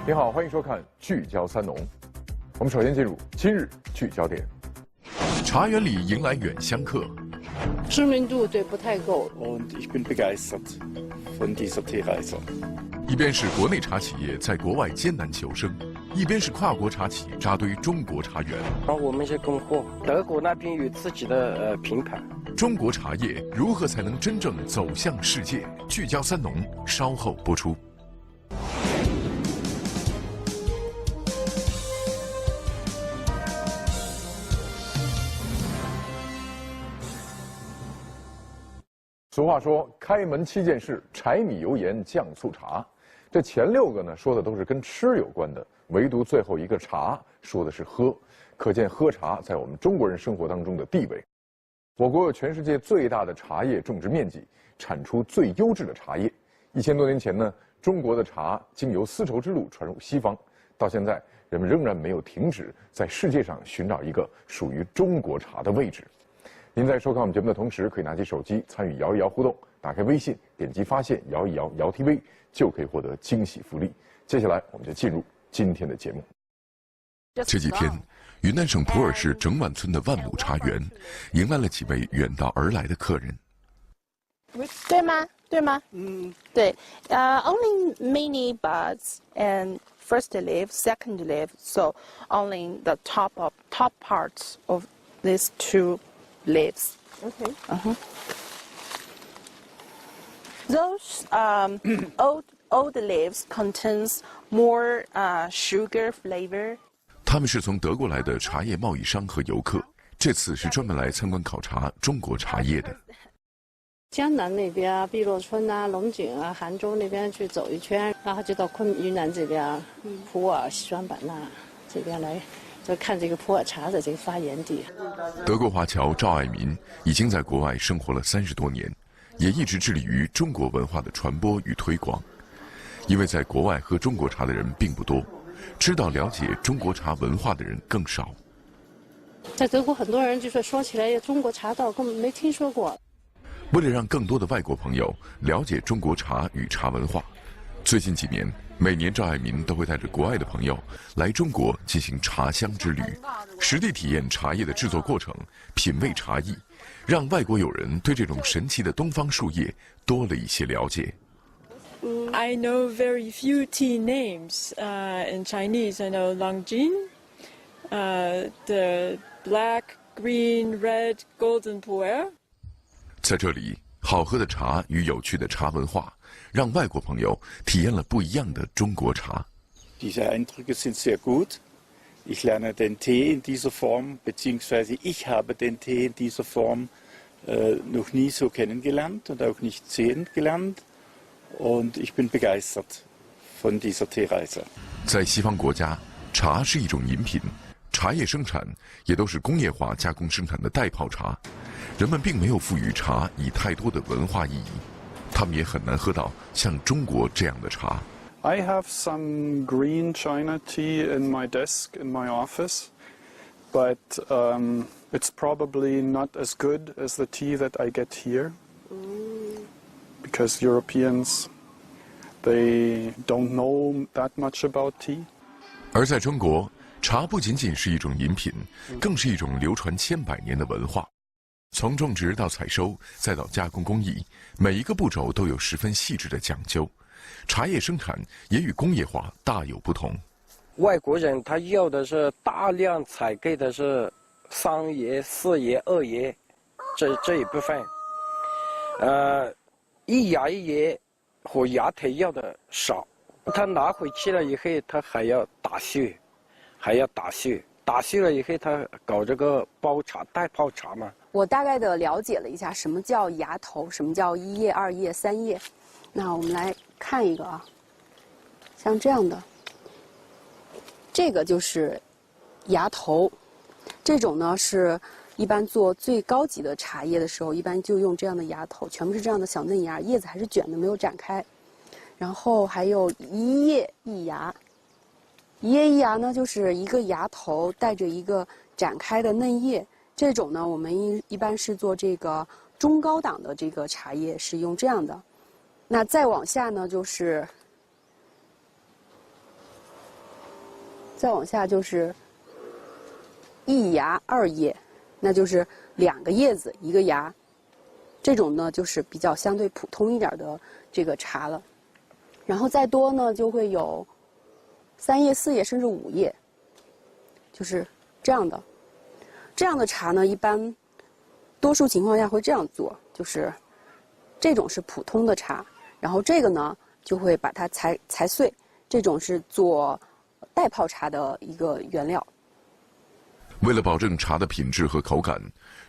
你好，欢迎收看《聚焦三农》。我们首先进入今日聚焦点。茶园里迎来远香客，知名度对不太够。Und ich bin begeistert von dieser Teereise。一边是国内茶企业在国外艰难求生，一边是跨国茶企扎堆中国茶园。我们是供货，德国那边有自己的品牌。中国茶叶如何才能真正走向世界？聚焦三农，稍后播出。俗话说，开门七件事，柴米油盐酱醋茶。这前6个呢，说的都是跟吃有关的，唯独最后一个茶说的是喝，可见喝茶在我们中国人生活当中的地位。我国有全世界最大的茶叶种植面积，产出最优质的茶叶。1000多年前呢，中国的茶经由丝绸之路传入西方，到现在人们仍然没有停止在世界上寻找一个属于中国茶的位置。您在收看我们节目的同时，可以拿起手机参与摇一摇互动，打开微信，点击发现摇一摇摇 TV， 就可以获得惊喜福利。接下来我们就进入今天的节目。这几天，云南省普洱市整碗村的万亩茶园，迎来了几位远道而来的客人。对吗？对吗？对。Only mini buds and first leaf, second leaf, so only the top parts of these two leaves. Okay. Those old leaves contains more sugar flavor. 他们是从德国来的茶叶贸易商和游客，这次是专门来参观考察中国茶叶的。江南那边碧螺春啊、龙井啊、杭州那边去走一圈，然后就到云南这边，普洱、西双版纳这边来，就看这个普洱茶的这个发源地。德国华侨赵爱民已经在国外生活了30多年，也一直致力于中国文化的传播与推广。因为在国外喝中国茶的人并不多，知道了解中国茶文化的人更少。在德国，很多人就是说起来中国茶道根本没听说过。为了让更多的外国朋友了解中国茶与茶文化，最近几年，每年赵爱民都会带着国外的朋友来中国进行茶乡之旅，实地体验茶叶的制作过程，品味茶艺，让外国友人对这种神奇的东方树叶多了一些了解。I know very few tea names. In Chinese, I know Longjing, the black, green, red, golden pu'er. 在这里，好喝的茶与有趣的茶文化，让外国朋友体验了不一样的中国茶。Diese Eindrücke sind sehr gut. Ich lerne den Tee in dieser Form, beziehungsweise ich habe den Tee in dieser Form noch nie so kennengelernt und auch nicht sehend gelernt. Und ich bin begeistert von dieser Teereise. 在西方国家，茶是一种饮品，茶叶生产也都是工业化加工生产的代泡茶，人们并没有赋予茶以太多的文化意义，他们也很难喝到像中国这样的茶。I have some green China tea in my desk in my office, but it's probably not as good as the tea that I get here. Because Europeans, they don't know that much about tea. 而在中国，茶不仅仅是一种饮品，更是一种流传千百年的文化。从种植到采收，再到加工工艺，每一个步骤都有十分细致的讲究。茶叶生产也与工业化大有不同。外国人他要的是大量采购的是3叶、4叶、2叶，这一部分。一芽一叶和芽头要的少，他拿回去了以后，他还要打絮，打絮了以后，他搞这个包茶、代泡茶嘛。我大概的了解了一下什么叫芽头，什么叫1叶、2叶、3叶。那我们来看一个啊，像这样的，这个就是芽头，这种呢是。一般做最高级的茶叶的时候，一般就用这样的芽头，全部是这样的小嫩芽，叶子还是卷的，没有展开。然后还有1叶1芽，1叶1芽呢，就是一个芽头带着一个展开的嫩叶。这种呢，我们一般是做这个中高档的这个茶叶，是用这样的。那再往下呢，就是再往下就是一芽二叶，那就是2个叶子1个芽，这种呢就是比较相对普通一点的这个茶了。然后再多呢就会有3叶、4叶甚至5叶，就是这样的。这样的茶呢，一般多数情况下会这样做，就是这种是普通的茶，然后这个呢就会把它裁碎，这种是做袋泡茶的一个原料。为了保证茶的品质和口感，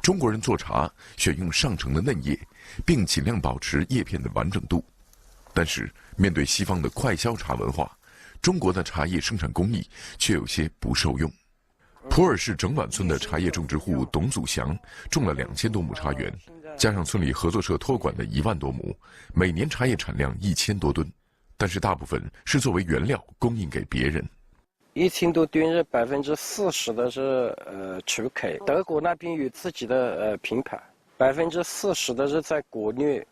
中国人做茶选用上乘的嫩叶，并尽量保持叶片的完整度。但是，面对西方的快消茶文化，中国的茶叶生产工艺却有些不受用。普洱市整碗村的茶叶种植户董祖祥种了2000多亩茶园，加上村里合作社托管的1万多亩，每年茶叶产量1000多吨，但是大部分是作为原料供应给别人。1000多吨是40%的是出口，德国那边有自己的品牌，40%的是在国内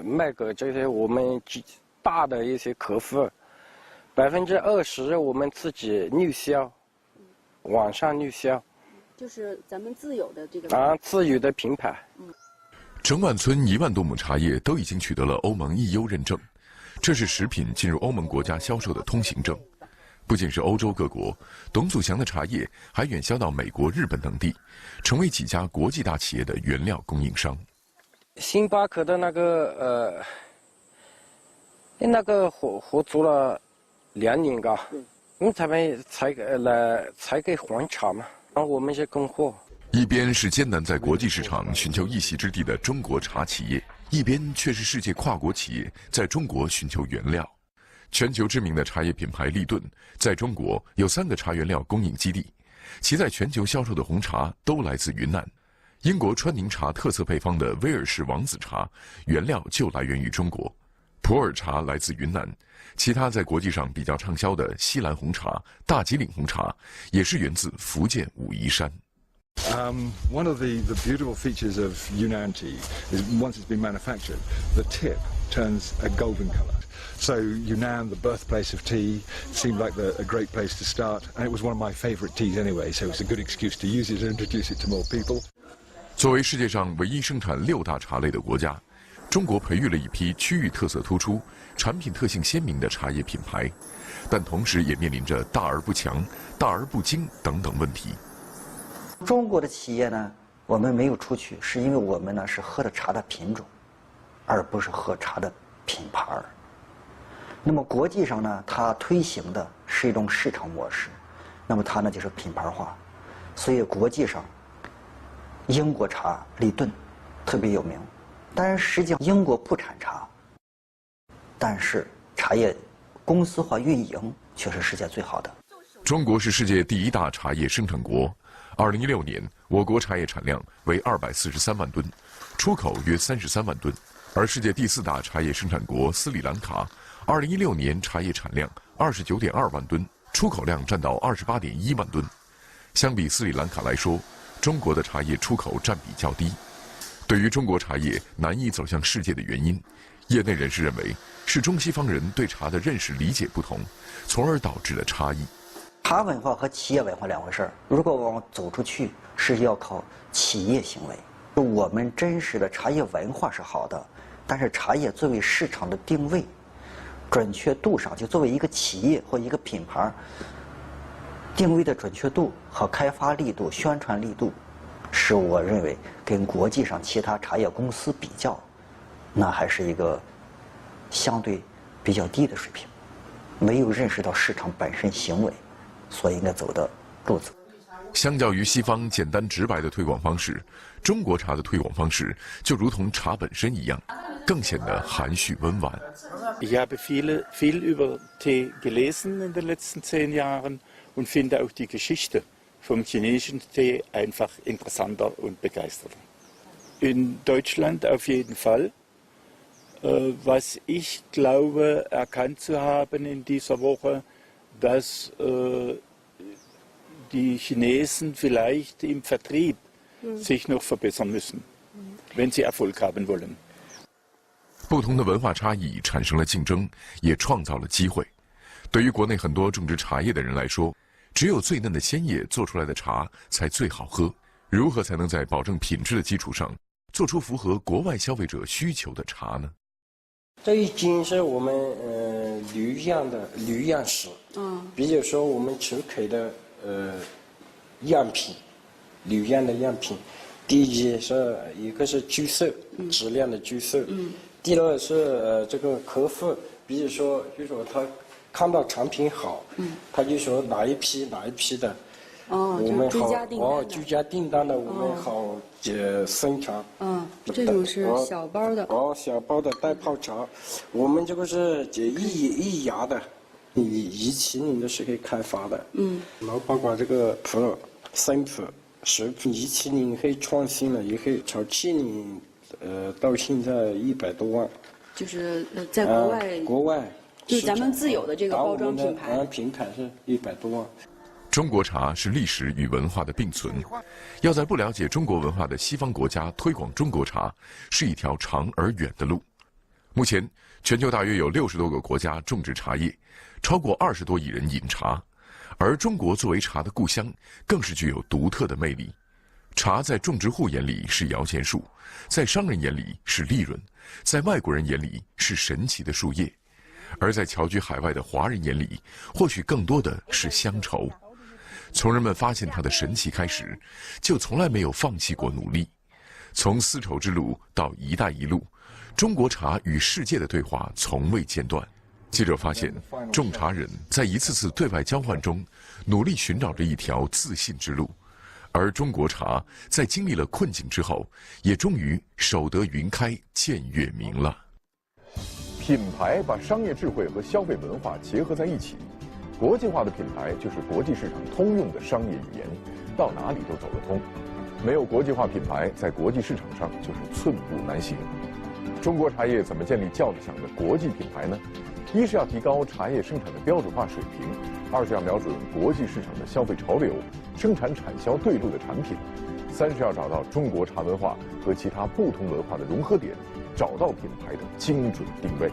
卖给这些我们大的一些客户，20%我们自己内销，网上内销，就是咱们自有的这个自有的品牌。整碗村1万多亩茶叶都已经取得了欧盟 EU 认证，这是食品进入欧盟国家销售的通行证。不仅是欧洲各国，董祖祥的茶叶还远销到美国、日本等地，成为几家国际大企业的原料供应商。星巴克的那个合作了2年噶，我们才给黄茶嘛，然后我们是供货。一边是艰难在国际市场寻求一席之地的中国茶企业，一边却是世界跨国企业在中国寻求原料。全球知名的茶叶品牌立顿在中国有3个茶原料供应基地，其在全球销售的红茶都来自云南。英国川宁茶特色配方的威尔士王子茶原料就来源于中国，普洱茶来自云南，其他在国际上比较畅销的西兰红茶、大吉岭红茶也是源自福建武夷山。One of the beautiful features of Yunnan tea is once it's been manufactured, the tip turns a golden color. So Yunnan, the birthplace of tea, seemed like a great place to start, and it was one of my favorite teas anyway, so it's a good excuse to use it and introduce it to more people. 作为世界上唯一生产6大茶类的国家，中国培育了一批区域特色突出、产品特性鲜明的茶叶品牌，但同时也面临着大而不强、大而不精等等问题。中国的企业呢，我们没有出去，是因为我们呢是喝的茶的品种，而不是喝茶的品牌。那么国际上呢，它推行的是一种市场模式，那么它呢就是品牌化，所以国际上英国茶立顿特别有名，但是实际上英国不产茶，但是茶叶公司化运营却是世界最好的。中国是世界第1大茶叶生产国。2016年，我国茶叶产量为243万吨，出口约33万吨。而世界第4大茶叶生产国斯里兰卡，2016年茶叶产量29.2万吨，出口量占到28.1万吨。相比斯里兰卡来说，中国的茶叶出口占比较低。对于中国茶叶难以走向世界的原因，业内人士认为是中西方人对茶的认识理解不同，从而导致了差异。茶文化和企业文化2回事儿。如果我们走出去，是要靠企业行为。我们真实的茶叶文化是好的，但是茶叶作为市场的定位、准确度上，就作为一个企业或一个品牌，定位的准确度和开发力度、宣传力度，是我认为跟国际上其他茶叶公司比较，那还是一个相对比较低的水平，没有认识到市场本身行为所应该走的路子。相较于西方简单直白的推广方式，中国茶的推广方式就如同茶本身一样，更显得含蓄温婉。Ich habe viel über Tee gelesen in den letzten 10 Jahren und finde auch die Geschichte vom chinesischen Tee einfach interessanter und begeisterter. In Deutschland auf jeden Fall. Was ich glaube erkannt zu haben in dieser Woche, dass die Chinesen vielleicht im Vertrieb sich noch verbessern müssen, wenn sie Erfolg haben wollen. 不同的文化差异产生了竞争，也创造了机会。对于国内很多种植茶叶的人来说，只有最嫩的鲜叶做出来的茶才最好喝。如何才能在保证品质的基础上，做出符合国外消费者需求的茶呢？这一斤是我们驴样式，比如说我们出口的样品，驴样的样品。第一是一个是橘色，质量的橘色，第二是这个客户，比如说他看到产品好，他就说哪一批的，我们好居家订单的我们好生产。这种是小包的。小包的袋泡茶，我们这个是一牙的，17年的时候开发的。然后包括这个普生普。17年后创新了以后，从7年到现在100多万，就是在国外，就是咱们自有的这个包装品牌，平台是100多万。中国茶是历史与文化的并存，要在不了解中国文化的西方国家推广中国茶，是一条长而远的路。目前，全球大约有60多个国家种植茶叶，超过20多亿人饮茶。而中国作为茶的故乡，更是具有独特的魅力。茶在种植户眼里是摇钱树，在商人眼里是利润，在外国人眼里是神奇的树叶，而在侨居海外的华人眼里，或许更多的是乡愁。从人们发现它的神奇开始，就从来没有放弃过努力。从丝绸之路到“一带一路”，中国茶与世界的对话从未间断。记者发现，种茶人在一次次对外交换中，努力寻找着一条自信之路，而中国茶在经历了困境之后，也终于守得云开见月明了。品牌把商业智慧和消费文化结合在一起，国际化的品牌就是国际市场通用的商业语言，到哪里都走得通。没有国际化品牌，在国际市场上就是寸步难行。中国茶叶怎么建立较得响的国际品牌呢？一是要提高茶叶生产的标准化水平，二是要瞄准国际市场的消费潮流，生产产销对路的产品，三是要找到中国茶文化和其他不同文化的融合点，找到品牌的精准定位。